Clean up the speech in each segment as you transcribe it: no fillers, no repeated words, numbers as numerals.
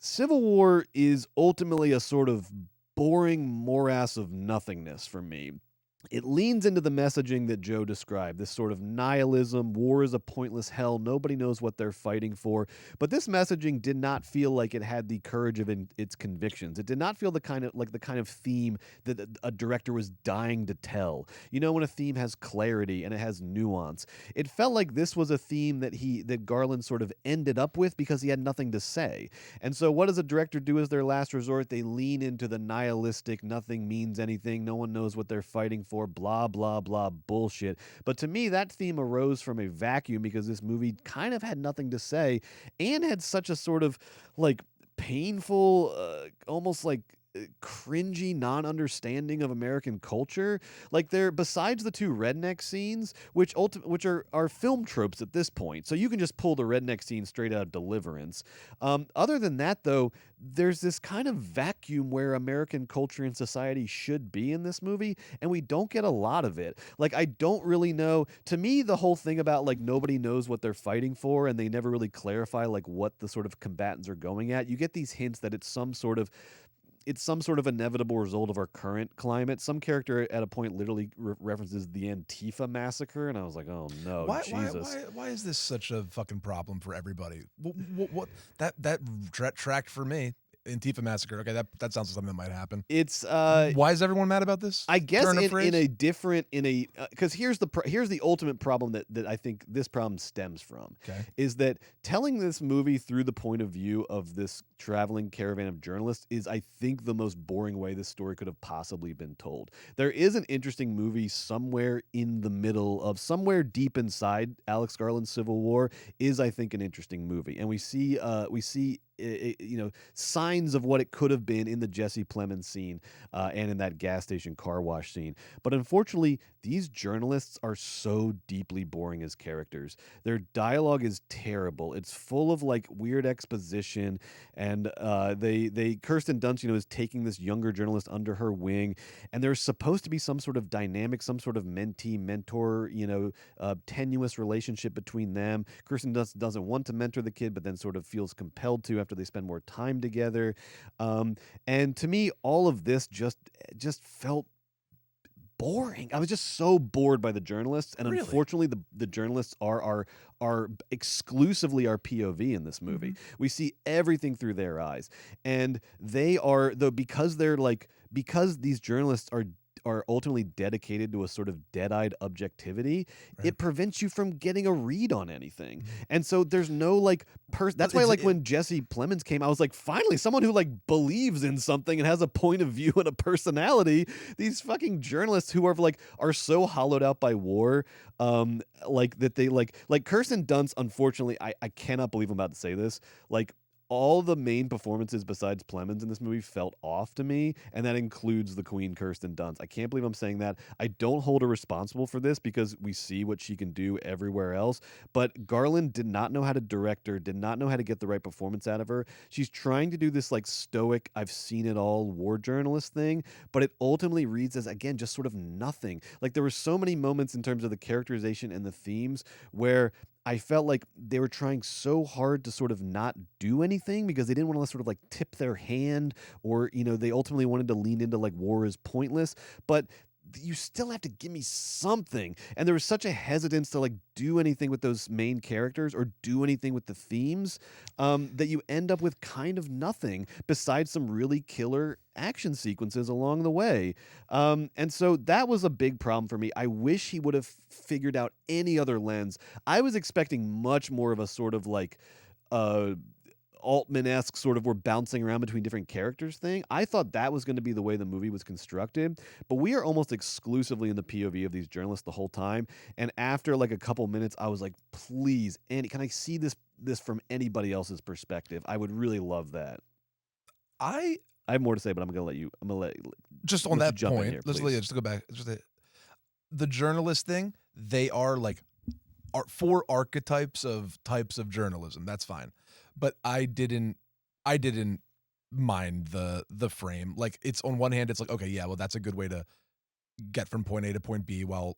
Civil War is ultimately a sort of boring morass of nothingness for me. It leans into the messaging that Joe described, this sort of nihilism, war is a pointless hell, nobody knows what they're fighting for. But this messaging did not feel like it had the courage of its convictions. It did not feel the kind of theme that a director was dying to tell. You know, when a theme has clarity and it has nuance. It felt like this was a theme that Garland sort of ended up with because he had nothing to say. And so what does a director do as their last resort? They lean into the nihilistic, nothing means anything, no one knows what they're fighting for, blah, blah, blah bullshit. But to me, that theme arose from a vacuum because this movie kind of had nothing to say and had such a sort of like painful, almost like cringy non-understanding of American culture. Like, there, besides the two redneck scenes, which are film tropes at this point, so you can just pull the redneck scene straight out of Deliverance. Other than that, though, there's this kind of vacuum where American culture and society should be in this movie, and we don't get a lot of it. Like, I don't really know. To me, the whole thing about like nobody knows what they're fighting for, and they never really clarify like what the sort of combatants are going at. You get these hints that it's some sort of inevitable result of our current climate. Some character at a point literally references the Antifa massacre, and I was like, "Oh no, Jesus!" Why is this such a fucking problem for everybody? What that tracked for me? Antifa massacre. Okay, that sounds like something that might happen. It's why is everyone mad about this? I guess because here's the ultimate problem that I think this problem stems from. Okay. Is that telling this movie through the point of view of this traveling caravan of journalists is, I think, the most boring way this story could have possibly been told. There is an interesting movie somewhere in the middle of, somewhere deep inside Alex Garland's Civil War is, I think, an interesting movie, and we see signs of what it could have been in the Jesse Plemons scene and in that gas station car wash scene. But unfortunately, these journalists are so deeply boring as characters. Their dialogue is terrible. It's full of like weird exposition, and Kirsten Dunst, is taking this younger journalist under her wing, and there's supposed to be some sort of dynamic, some sort of mentee-mentor, tenuous relationship between them. Kirsten Dunst doesn't want to mentor the kid, but then sort of feels compelled to after they spend more time together. And to me, all of this just felt boring. I was just so bored by the journalists, and Really? Unfortunately, the journalists are exclusively our POV in this movie. Mm-hmm. We see everything through their eyes, and they are, though, because these journalists are ultimately dedicated to a sort of dead-eyed objectivity, right. It prevents you from getting a read on anything. Mm-hmm. And so there's no like that's why when Jesse Plemons came, I was like, finally someone who like believes in something and has a point of view and a personality. These fucking journalists who are so hollowed out by war, like that they like Kirsten Dunst, unfortunately, I cannot believe I'm about to say this, like all the main performances besides Plemons in this movie felt off to me, and that includes the Queen Kirsten Dunst. I can't believe I'm saying that. I don't hold her responsible for this because we see what she can do everywhere else, but Garland did not know how to direct her, did not know how to get the right performance out of her. She's trying to do this like stoic, I've seen it all war journalist thing, but it ultimately reads as, again, just sort of nothing. Like, there were so many moments in terms of the characterization and the themes where I felt like they were trying so hard to sort of not do anything because they didn't want to sort of like tip their hand, or, they ultimately wanted to lean into like war is pointless, but you still have to give me something. And there was such a hesitance to like do anything with those main characters or do anything with the themes that you end up with kind of nothing besides some really killer action sequences along the way. And so that was a big problem for me. I wish he would have figured out any other lens. I was expecting much more of a sort of like Altman-esque sort of we're bouncing around between different characters thing. I thought that was going to be the way the movie was constructed, but we are almost exclusively in the POV of these journalists the whole time. And after like a couple minutes, I was like, please, Andy, can I see this from anybody else's perspective? I would really love that. I have more to say, but I'm going to let you just on that jump point. In here, Let's go back. The journalist thing, they are like four archetypes of types of journalism. That's fine. But I didn't mind the frame. Like, it's on one hand, it's like, okay, yeah, well, that's a good way to get from point A to point B while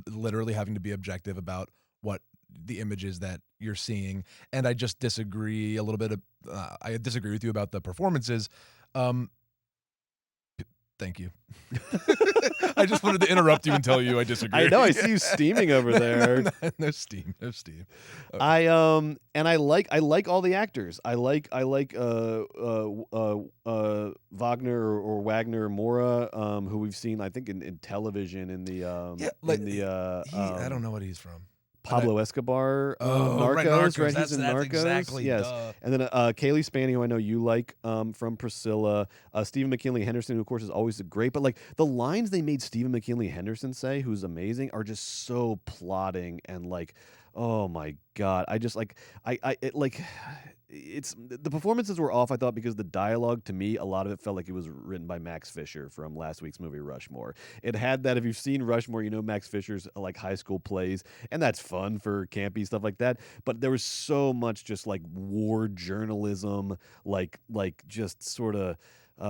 literally having to be objective about what the images that you're seeing, and I just disagree a little bit. I disagree with you about the performances. Thank you. I just wanted to interrupt you and tell you I disagree. I know. I see you steaming over there. No steam. No steam. And I like all the actors. I like Wagner or Wagner or Mora, who we've seen I think in television in the I don't know what he's from. Pablo Escobar, Narcos. right, Narcos. He's in That's Narcos. exactly. Yes, duh. and then Kaylee Spaney, who I know you like from Priscilla. Stephen McKinley Henderson, who of course is always great, but like the lines they made Stephen McKinley Henderson say, who's amazing, are just so plotting and like, oh my god, I just like it's the performances were off, I thought, because the dialogue, to me, a lot of it felt like it was written by Max Fisher from last week's movie Rushmore. It had that, if you've seen Rushmore, you know Max Fisher's like high school plays, and that's fun for campy stuff like that. But there was so much just like war journalism, like just sort of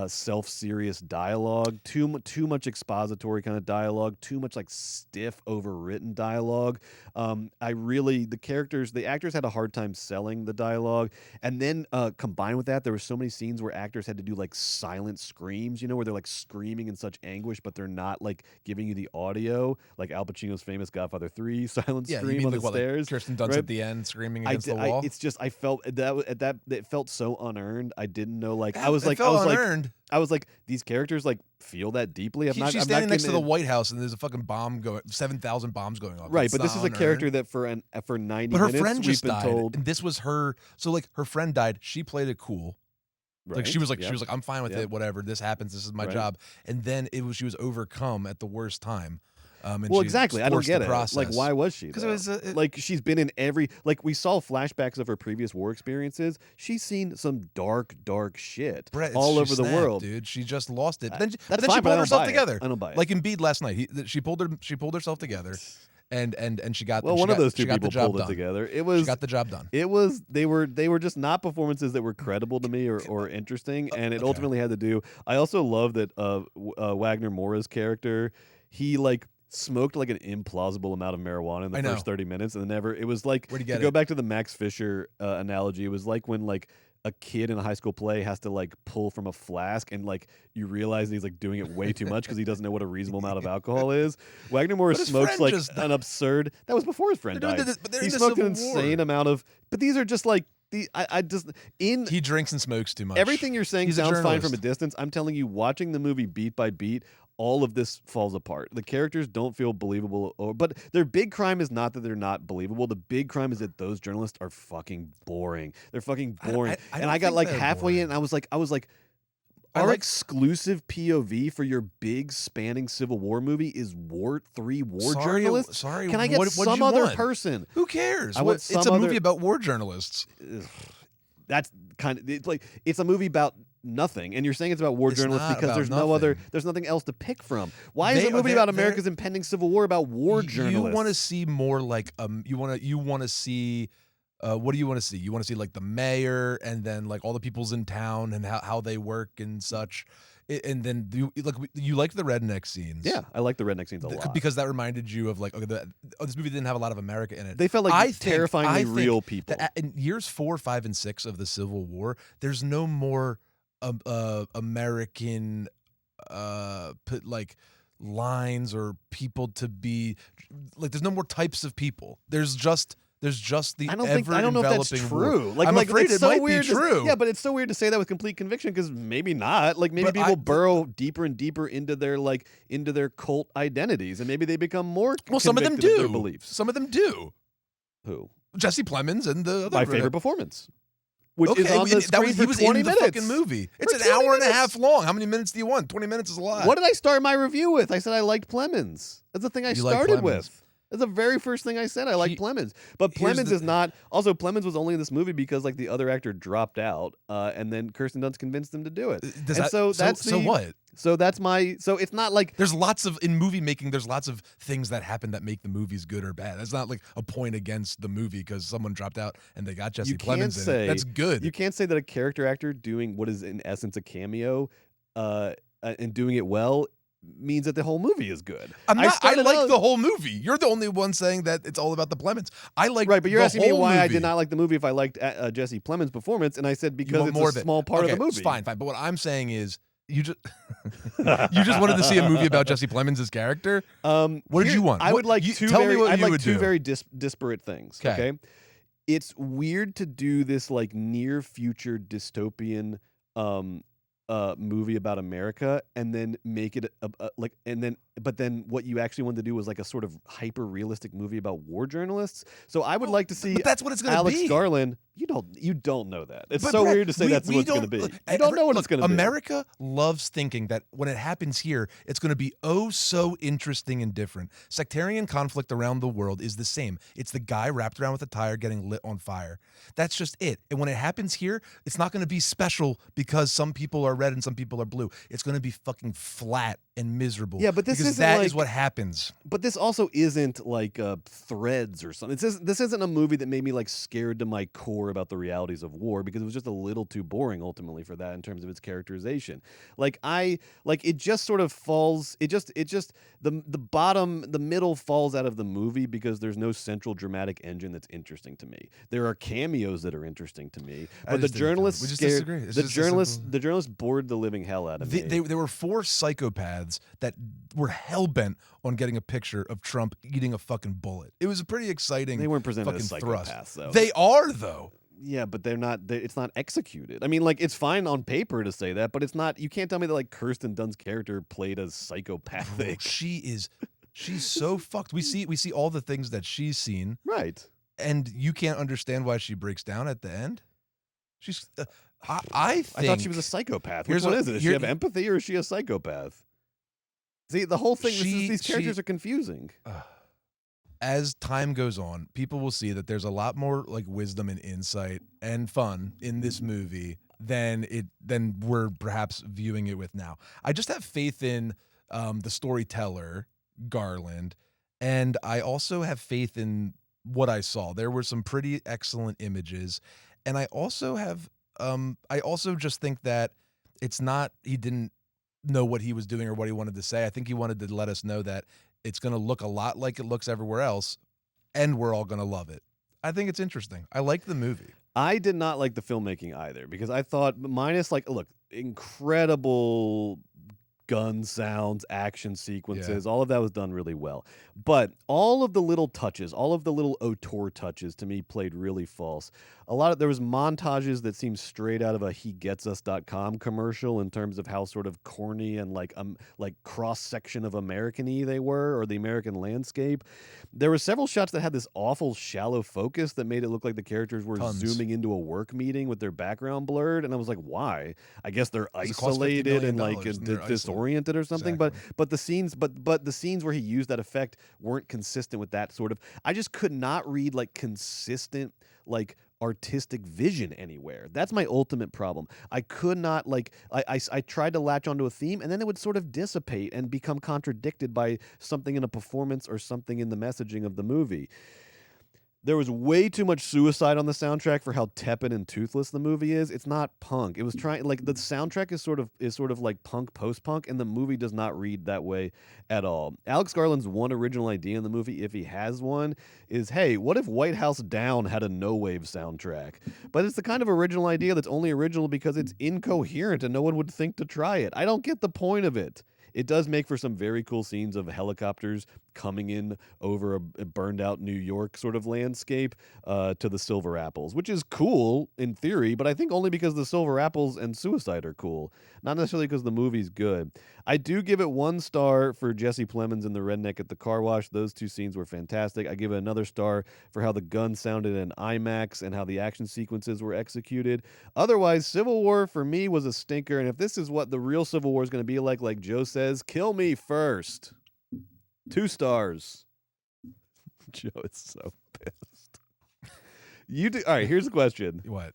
self-serious dialogue, too much expository kind of dialogue, too much like stiff, overwritten dialogue. The actors had a hard time selling the dialogue, and then combined with that, there were so many scenes where actors had to do like silent screams, where they're like screaming in such anguish, but they're not like giving you the audio, like Al Pacino's famous Godfather 3 silent scream on the stairs. Like Kirsten Dunst right? at the end screaming against the wall. It's just I felt that it felt so unearned. I didn't know like I was like, these characters like feel that deeply. She's standing next to the White House and there's a fucking bomb going, 7,000 bombs going off. Right, but this is a character that for 90 but her minutes friend just we've been died, told. and this was her. So like her friend died. She played it cool. Right. Like she was like I'm fine with Yep. it. Whatever, this happens. This is my Right. job. And then she was overcome at the worst time. And Well, she exactly. I don't forced get the it. process. Like, why was she? Because it though? was like she's been in every. Like we saw flashbacks of her previous war experiences. She's seen some dark shit Brett, all she over the snapped, world. dude. She just lost it. Then, That's then fine, she but I pulled don't herself buy it. together. I don't buy it. Like Embiid last night, she pulled herself together, and she got. Well, she one got, of those she two got people the job pulled it done. together. She got the job done. It was they were just not performances that were credible to me or interesting, and it ultimately had to do. I also love that Wagner Mora's character, he like smoked like an implausible amount of marijuana in the first 30 minutes, and then it was like, Where'd he to get go it? back to the Max Fisher analogy, it was like when like a kid in a high school play has to like pull from a flask, and like you realize he's like doing it way too much because he doesn't know what a reasonable amount of alcohol is. Wagner Mora But his smokes friend like just an absurd. That was before his friend They're doing died. this- but they're He in the smoked an Civil War. insane amount of. But these are just like I just in He drinks and smokes too much. everything you're saying He's a sounds fine from a journalist. distance. I'm telling you, watching the movie beat by beat, all of this falls apart. The characters don't feel believable, but their big crime is not that they're not believable. The big crime is that those journalists are fucking boring. They're fucking boring. I and don't I got think like they're halfway boring. in, and I was like, I our like- exclusive POV for your big spanning Civil War movie is three war Sorry, journalists. sorry, Can I get what'd some you other want? person? Who cares? I want It's some a movie other- about war journalists. Ugh. That's kind of it's a movie about nothing, and you're saying it's about war It's journalists not because about there's nothing else to pick from. Why is They- a movie they're- about they're- America's impending civil war about war journalists? You want to see more like you want to see what do you want to see? You want to see like the mayor and then like all the people's in town and how they work and such. And then you like the redneck scenes. Yeah, I like the redneck scenes a lot because that reminded you of like this movie didn't have a lot of America in it. they felt like I think- terrifyingly I think real people. that in years 4, 5, and 6 of the Civil War, there's no more American like lines or people to be like. There's no more types of people. There's just the I don't know if that's ever-enveloping true. war. I'm afraid it's it so might weird be true. Yeah, but it's so weird to say that with complete conviction because maybe not. Like maybe But people I- burrow deeper and deeper into their cult identities, and maybe they become more. Well, some of them convicted of their do. beliefs. Some of them do. Who? Jesse Plemons and the other My favorite performance, which is on the that screen was, for he was 20 in the minutes. fucking movie. It's For an 20 hour and a minutes. half long. How many minutes do you want? 20 minutes is a lot. What did I start my review with? I said I liked Plemons. That's the thing I You like started Plemons. with. That's the very first thing I said. I like Plemons. But here's Plemons the- is not. Also, Plemons was only in this movie because like the other actor dropped out, and then Kirsten Dunst convinced him to do it. So what? So that's my. So it's not like There's lots of in movie making. There's lots of things that happen that make the movies good or bad. That's not like a point against the movie because someone dropped out and they got Jesse you can't Plemons in it. say That's good. You can't say that a character actor doing what is in essence a cameo, and doing it well means that the whole movie is good. I started like out- the whole movie. You're the only one saying that it's all about the Plemons. I like Right, but you're the asking me whole why I movie. did not like the movie if I liked Jesse Plemons' performance, and I said because want it's more a of it. small part of the movie. It's fine. But what I'm saying is, you just you just wanted to see a movie about Jesse Plemons' character. What did you want? I would like two. Tell very, me what I'd you like would two do. very disparate things. 'Kay. Okay, it's weird to do this like near future dystopian movie about America and then make it but then what you actually wanted to do was like a sort of hyper realistic movie about war journalists. So I would like to see But that's what it's going to Alex be. Garland. You don't know that. It's But so Brett, weird to say that's what it's going to be. You don't know what it's going to be. America loves thinking that when it happens here, it's going to be oh so interesting and different. Sectarian conflict around the world is the same. It's the guy wrapped around with a tire getting lit on fire. That's just it. And when it happens here, it's not going to be special because some people are red and some people are blue. It's going to be fucking flat and miserable. Yeah, but this because isn't that like, is what happens. But this also isn't like Threads or something. This isn't a movie that made me like scared to my core about the realities of war because it was just a little too boring ultimately for that in terms of its characterization. It just sort of falls. It just the middle falls out of the movie because there's no central dramatic engine that's interesting to me. There are cameos that are interesting to me, but the journalists scared. The journalists bored the living hell out of me. There were 4 psychopaths that were hell-bent on getting a picture of Trump eating a fucking bullet. It was a pretty exciting. They weren't presented fucking as thrust. psychopaths, though. They are, though. Yeah, but they're not. It's not executed. I mean, like it's fine on paper to say that, but it's not. You can't tell me that like Kirsten Dunst's character played as psychopathic. She's so fucked. We see all the things that she's seen, Right? and you can't understand why she breaks down at the end. She's. I thought she was a psychopath. Which one is it? Does she have empathy or is she a psychopath? See, the whole thing. These characters are confusing. As time goes on, people will see that there's a lot more like wisdom and insight and fun in this movie than we're perhaps viewing it with now. I just have faith in the storyteller, Garland, and I also have faith in what I saw. There were some pretty excellent images, and I also just think that it's not he didn't know what he was doing or what he wanted to say. I think he wanted to let us know that it's going to look a lot like it looks everywhere else, and we're all going to love it. I think it's interesting. I like the movie. I did not like the filmmaking either because I thought minus incredible gun sounds, action sequences, all of that was done really well. But all of the little touches, all of the little auteur touches to me played really false. There was montages that seemed straight out of a HeGetsUs.com commercial in terms of how sort of corny and like cross section of American-y they were, or the American landscape. There were several shots that had this awful shallow focus that made it look like the characters were zooming into a work meeting with their background blurred, and I was like, why? I guess they're isolated and like disoriented or something. Exactly. But the scenes where he used that effect weren't consistent with that sort of. I just could not read like consistent like artistic vision anywhere. That's my ultimate problem. I could not I tried to latch onto a theme and then it would sort of dissipate and become contradicted by something in a performance or something in the messaging of the movie. There was way too much suicide on the soundtrack for how tepid and toothless the movie is. It's not punk. It was trying the soundtrack is sort of like punk post-punk, and the movie does not read that way at all. Alex Garland's one original idea in the movie, if he has one, is hey, what if White House Down had a no-wave soundtrack? But it's the kind of original idea that's only original because it's incoherent and no one would think to try it. I don't get the point of it. It does make for some very cool scenes of helicopters coming in over a burned out New York sort of landscape to the Silver Apples, which is cool in theory, but I think only because the Silver Apples and Suicide are cool, not necessarily because the movie's good. I do give it 1 star for Jesse Plemons and the redneck at the car wash. Those 2 scenes were fantastic. I give it another star for how the gun sounded in IMAX and how the action sequences were executed. Otherwise, Civil War for me was a stinker, and if this is what the real Civil War is going to be like Joe says, kill me first. 2 stars. Joe is so pissed. You do. All right, here's a question. What?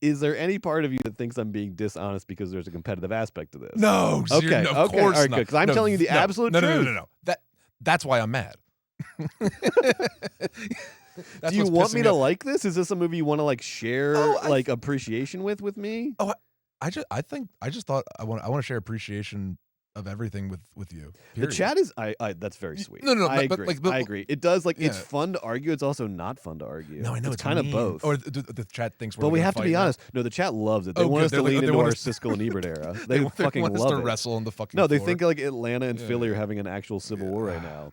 Is there any part of you that thinks I'm being dishonest because there's a competitive aspect to this? No. Okay. Of course all right, not. good. Because I'm telling you the absolute truth. No. That's why I'm mad. Do you want me to like this? Is this a movie you want to like share appreciation with me? Oh, I just thought I want to share appreciation of everything with you. The Period. chat is that's very sweet. No, I but, agree. like, but- I agree. It does like it's Yeah. fun to argue. It's also not fun to argue. No, I know it's it's kind of mean. both. Or the chat thinks we're But we gonna have to fight be now. honest. No, the chat loves it. They Oh, want good. us to They're like- lean they into want our us- Siskel and Ebert era. They They fucking want us love to it. wrestle on the fucking No, they floor. think like Atlanta and Yeah. Philly are having an actual civil war right now.